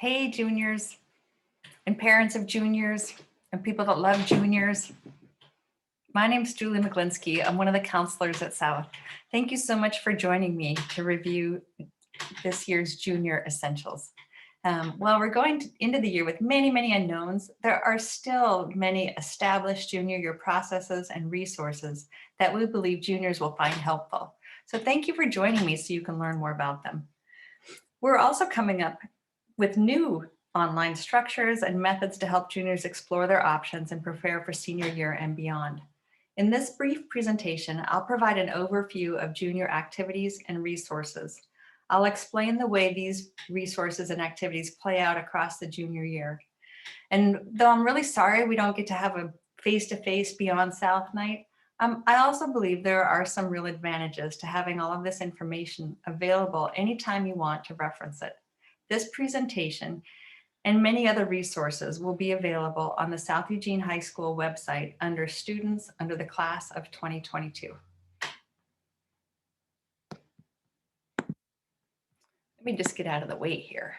Hey, juniors and parents of juniors and people that love juniors. My name's Julie McGlinskey. I'm one of the counselors at South. Thank you so much for joining me to review this year's Junior Essentials. While we're going into the year with many unknowns, there are still many established junior year processes and resources that we believe juniors will find helpful. So thank you for joining me so you can learn more about them. We're also coming up with new online structures and methods to help juniors explore their options and prepare for senior year and beyond. In this brief presentation, I'll provide an overview of junior activities and resources. I'll explain the way these resources and activities play out across the junior year. And though I'm really sorry we don't get to have a face-to-face Beyond South night, I also believe there are some real advantages to having all of this information available anytime you want to reference it. This presentation and many other resources will be available on the South Eugene High School website under Students under the Class of 2022. Let me just get out of the way here.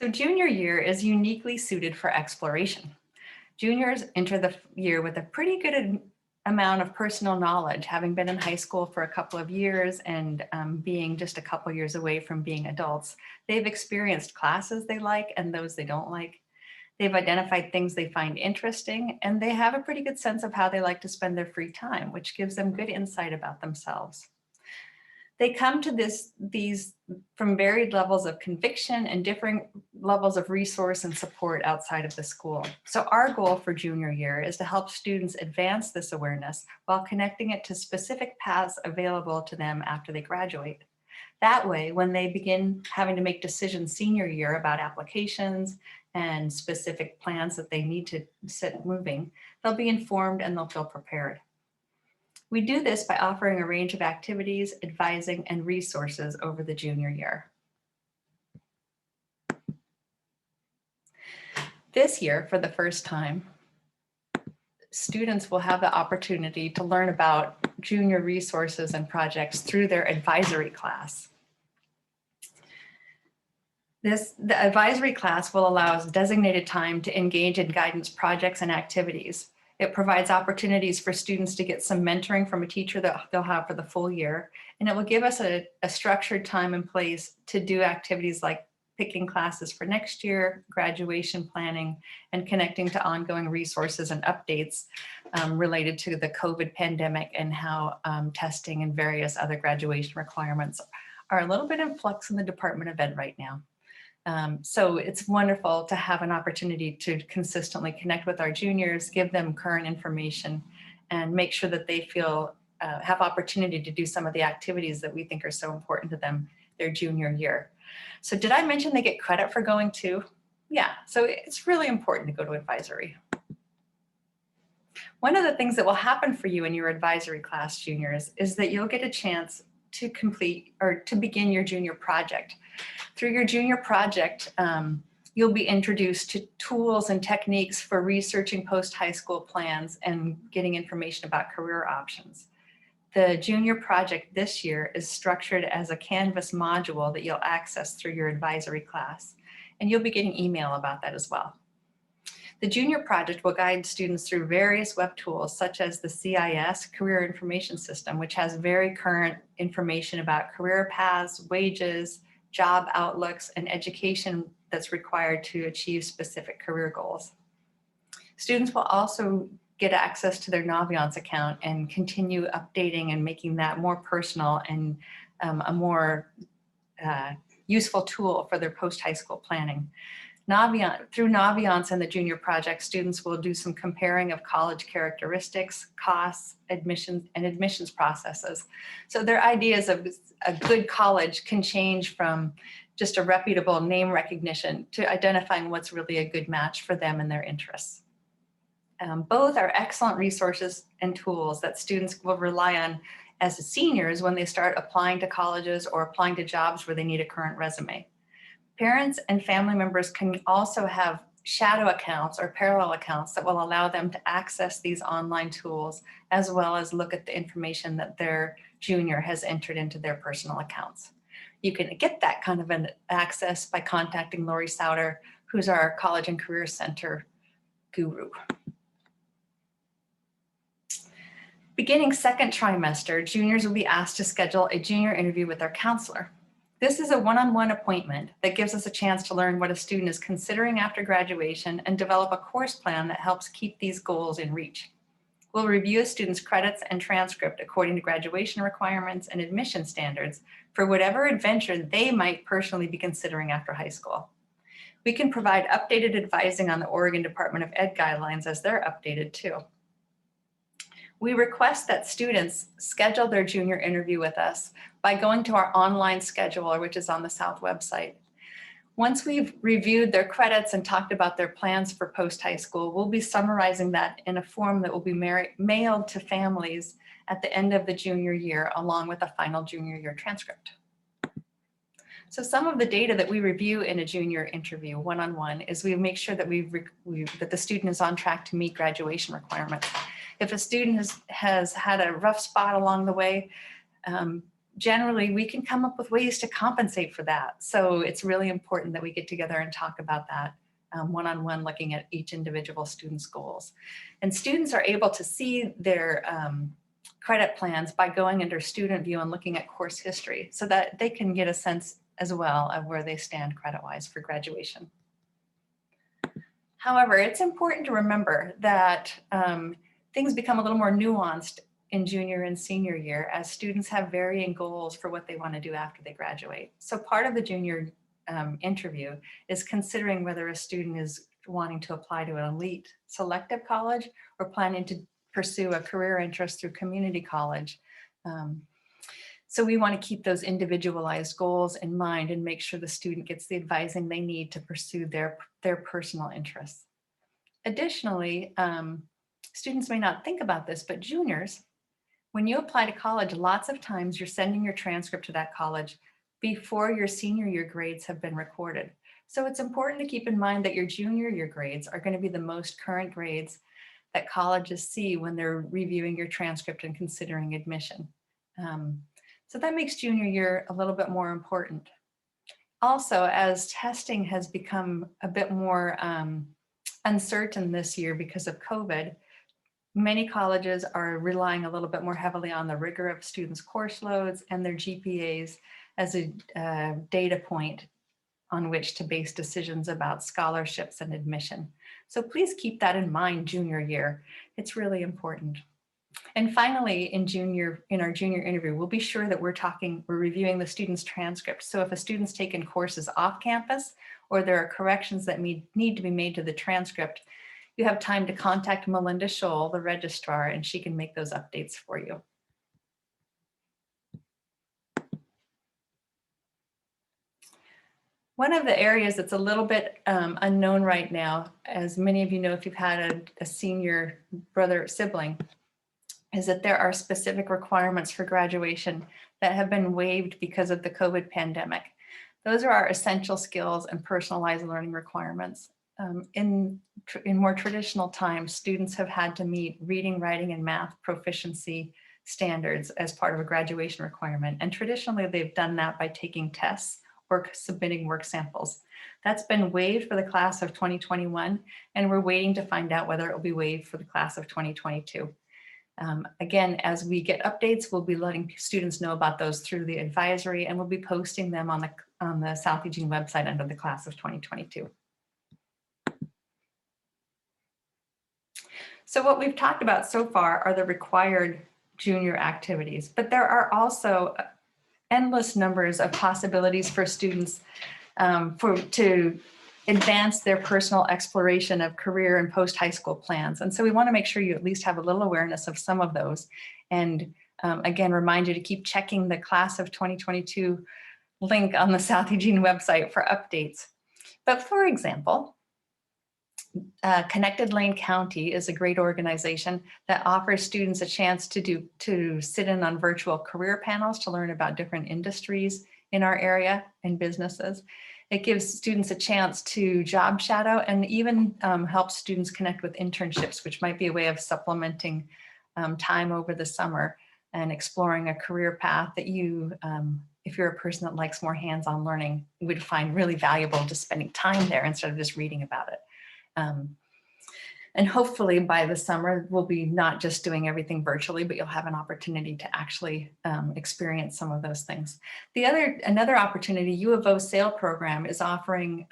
So junior year is uniquely suited for exploration. Juniors enter the year with a pretty good amount of personal knowledge, having been in high school for a couple of years and being just a couple years away from being adults. They've experienced classes they like and those they don't like. They've identified things they find interesting, and they have a pretty good sense of how they like to spend their free time, which gives them good insight about themselves. They come to these from varied levels of conviction and differing levels of resource and support outside of the school. So our goal for junior year is to help students advance this awareness while connecting it to specific paths available to them after they graduate. That way, when they begin having to make decisions senior year about applications and specific plans that they need to set moving, they'll be informed and they'll feel prepared. We do this by offering a range of activities, advising, and resources over the junior year. This year, for the first time, students will have the opportunity to learn about junior resources and projects through their advisory class. The advisory class will allow us designated time to engage in guidance projects and activities. It provides opportunities for students to get some mentoring from a teacher that they'll have for the full year. And it will give us a structured time and place to do activities like picking classes for next year, graduation planning, and connecting to ongoing resources and updates related to the COVID pandemic and how testing and various other graduation requirements are a little bit in flux in the Department of Ed right now. So it's wonderful to have an opportunity to consistently connect with our juniors, give them current information, and make sure that they feel have opportunity to do some of the activities that we think are so important to them their junior year. So did I mention they get credit for going too? Yeah, so it's really important to go to advisory. One of the things that will happen for you in your advisory class, juniors, is that you'll get a chance to complete or to begin your junior project. Through your junior project, you'll be introduced to tools and techniques for researching post-high school plans and getting information about career options. The junior project this year is structured as a Canvas module that you'll access through your advisory class, and you'll be getting email about that as well. The junior project will guide students through various web tools such as the CIS, Career Information System, which has very current information about career paths, wages, job outlooks, and education that's required to achieve specific career goals. Students will also get access to their Naviance account and continue updating and making that more personal and a more useful tool for their post-high school planning. Through Naviance and the junior project, students will do some comparing of college characteristics, costs, admissions processes. So their ideas of a good college can change from just a reputable name recognition to identifying what's really a good match for them and their interests. Both are excellent resources and tools that students will rely on as seniors when they start applying to colleges or applying to jobs where they need a current resume. Parents and family members can also have shadow accounts or parallel accounts that will allow them to access these online tools, as well as look at the information that their junior has entered into their personal accounts. You can get that kind of an access by contacting Lori Souter, who's our College and Career Center guru. Beginning second trimester, juniors will be asked to schedule a junior interview with their counselor. This is a one-on-one appointment that gives us a chance to learn what a student is considering after graduation and develop a course plan that helps keep these goals in reach. We'll review a student's credits and transcript according to graduation requirements and admission standards for whatever adventure they might personally be considering after high school. We can provide updated advising on the Oregon Department of Ed guidelines as they're updated too. We request that students schedule their junior interview with us by going to our online scheduler, which is on the South website. Once we've reviewed their credits and talked about their plans for post-high school, we'll be summarizing that in a form that will be mailed to families at the end of the junior year, along with a final junior year transcript. So some of the data that we review in a junior interview one-on-one is we make sure that that the student is on track to meet graduation requirements. If a student has had a rough spot along the way, generally we can come up with ways to compensate for that. So it's really important that we get together and talk about that one-on-one, looking at each individual student's goals. And students are able to see their credit plans by going under student view and looking at course history so that they can get a sense as well of where they stand credit-wise for graduation. However, it's important to remember that things become a little more nuanced in junior and senior year as students have varying goals for what they want to do after they graduate. So part of the junior interview is considering whether a student is wanting to apply to an elite selective college or planning to pursue a career interest through community college. So we want to keep those individualized goals in mind and make sure the student gets the advising they need to pursue their personal interests. Additionally, students may not think about this, but juniors, when you apply to college, lots of times you're sending your transcript to that college before your senior year grades have been recorded. So it's important to keep in mind that your junior year grades are going to be the most current grades that colleges see when they're reviewing your transcript and considering admission. So that makes junior year a little bit more important. Also, as testing has become a bit more uncertain this year because of COVID, many colleges are relying a little bit more heavily on the rigor of students' course loads and their GPAs as a data point on which to base decisions about scholarships and admission. So please keep that in mind junior year. It's really important. And finally, in our junior interview, we'll be sure that we're reviewing the student's transcript. So if a student's taken courses off campus or there are corrections that need to be made to the transcript, you have time to contact Melinda Scholl, the registrar, and she can make those updates for you. One of the areas that's a little bit unknown right now, as many of you know if you've had a senior brother or sibling, is that there are specific requirements for graduation that have been waived because of the COVID pandemic. Those are our essential skills and personalized learning requirements. In more traditional times, students have had to meet reading, writing, and math proficiency standards as part of a graduation requirement. And traditionally, they've done that by taking tests or submitting work samples. That's been waived for the class of 2021, and we're waiting to find out whether it will be waived for the class of 2022. Again, as we get updates, we'll be letting students know about those through the advisory, and we'll be posting them on the South Eugene website under the class of 2022. So what we've talked about so far are the required junior activities, but there are also endless numbers of possibilities for students to advance their personal exploration of career and post-high school plans. And so we want to make sure you at least have a little awareness of some of those. And again, remind you to keep checking the class of 2022 link on the South Eugene website for updates. But for example, Connected Lane County is a great organization that offers students a chance to sit in on virtual career panels to learn about different industries in our area and businesses. It gives students a chance to job shadow and even helps students connect with internships, which might be a way of supplementing time over the summer and exploring a career path that you if you're a person that likes more hands-on learning, would find really valuable just spending time there instead of just reading about it. And hopefully by the summer, we'll be not just doing everything virtually, but you'll have an opportunity to actually experience some of those things. Another opportunity, U of O SAIL program is offering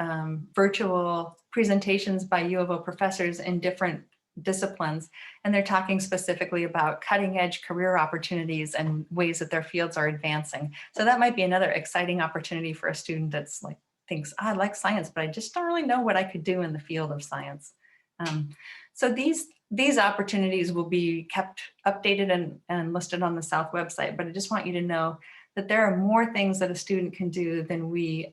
virtual presentations by U of O professors in different disciplines. And they're talking specifically about cutting edge career opportunities and ways that their fields are advancing. So that might be another exciting opportunity for a student that's like, thinks, I like science, but I just don't really know what I could do in the field of science. So these opportunities will be kept updated and listed on the South website, but I just want you to know that there are more things that a student can do than we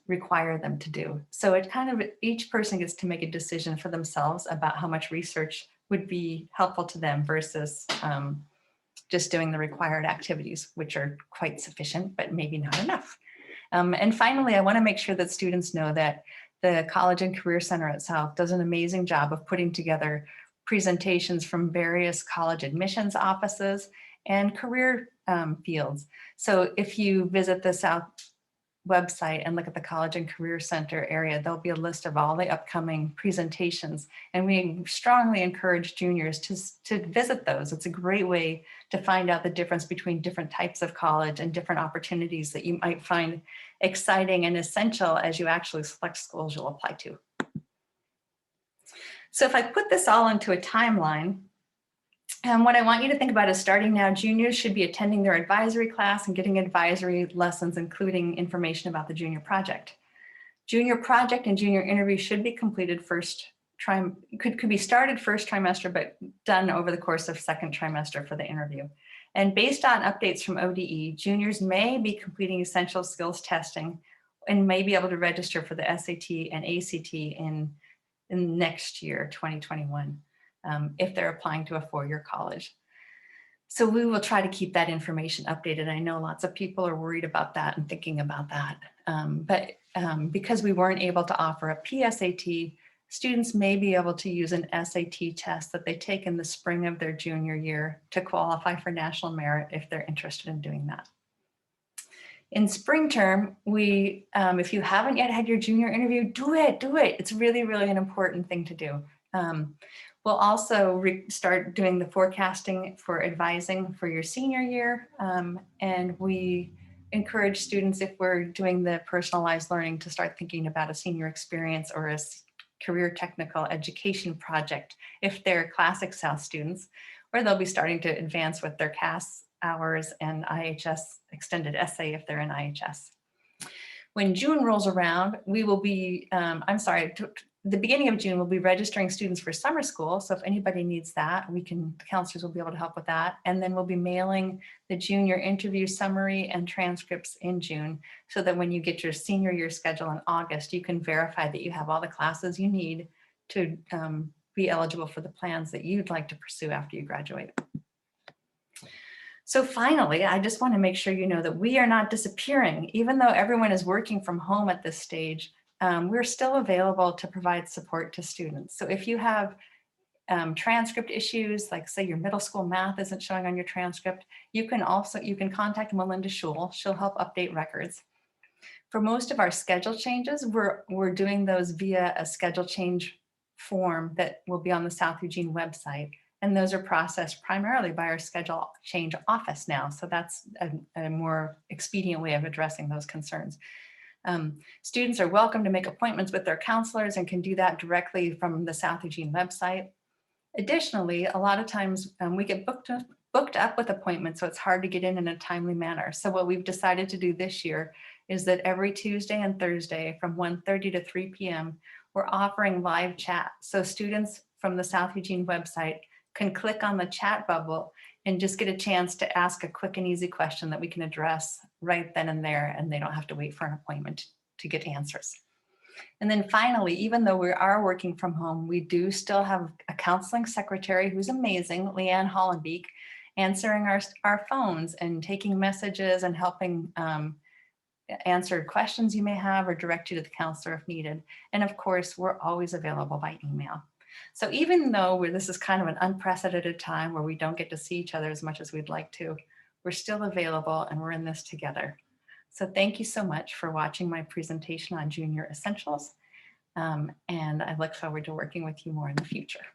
require them to do. So it kind of, each person gets to make a decision for themselves about how much research would be helpful to them versus just doing the required activities, which are quite sufficient, but maybe not enough. And finally, I want to make sure that students know that the College and Career Center at South does an amazing job of putting together presentations from various college admissions offices and career fields. So if you visit the South website and look at the College and Career Center area, there'll be a list of all the upcoming presentations. And we strongly encourage juniors to visit those. It's a great way to find out the difference between different types of college and different opportunities that you might find exciting and essential as you actually select schools you'll apply to. So if I put this all into a timeline, what I want you to think about is starting now, juniors should be attending their advisory class and getting advisory lessons, including information about the junior project. Junior project and junior interview should be completed could be started first trimester, but done over the course of second trimester for the interview. And based on updates from ODE, juniors may be completing essential skills testing and may be able to register for the SAT and ACT in next year, 2021. If they're applying to a four-year college. So we will try to keep that information updated. I know lots of people are worried about that and thinking about that. But because we weren't able to offer a PSAT, students may be able to use an SAT test that they take in the spring of their junior year to qualify for national merit if they're interested in doing that. In spring term, if you haven't yet had your junior interview, do it. It's really, really an important thing to do. We'll also start doing the forecasting for advising for your senior year. And we encourage students, if we're doing the personalized learning, to start thinking about a senior experience or a career technical education project if they're Classic South students, or they'll be starting to advance with their CAS hours and IHS extended essay if they're in IHS. When June rolls around, we will be, the beginning of June, we'll be registering students for summer school. So if anybody needs that, the counselors will be able to help with that. And then we'll be mailing the junior interview summary and transcripts in June, so that when you get your senior year schedule in August, you can verify that you have all the classes you need to be eligible for the plans that you'd like to pursue after you graduate. So finally, I just want to make sure you know that we are not disappearing. Even though everyone is working from home at this stage, we're still available to provide support to students. So if you have transcript issues, like say your middle school math isn't showing on your transcript, you can contact Melinda Schul. She'll help update records. For most of our schedule changes, we're doing those via a schedule change form that will be on the South Eugene website. And those are processed primarily by our schedule change office now. So that's a more expedient way of addressing those concerns. Students are welcome to make appointments with their counselors and can do that directly from the South Eugene website. Additionally, a lot of times we get booked up with appointments, so it's hard to get in a timely manner. So what we've decided to do this year is that every Tuesday and Thursday from 1:30 to 3 p.m., we're offering live chat. So students from the South Eugene website can click on the chat bubble and just get a chance to ask a quick and easy question that we can address right then and there, and they don't have to wait for an appointment to get answers. And then finally, even though we are working from home, we do still have a counseling secretary who's amazing, Leanne Hollenbeek, answering our phones and taking messages and helping answer questions you may have or direct you to the counselor if needed. And of course, we're always available by email. So even though this is kind of an unprecedented time where we don't get to see each other as much as we'd like to, We're still available and we're in this together. So thank you so much for watching my presentation on Junior Essentials. And I look forward to working with you more in the future.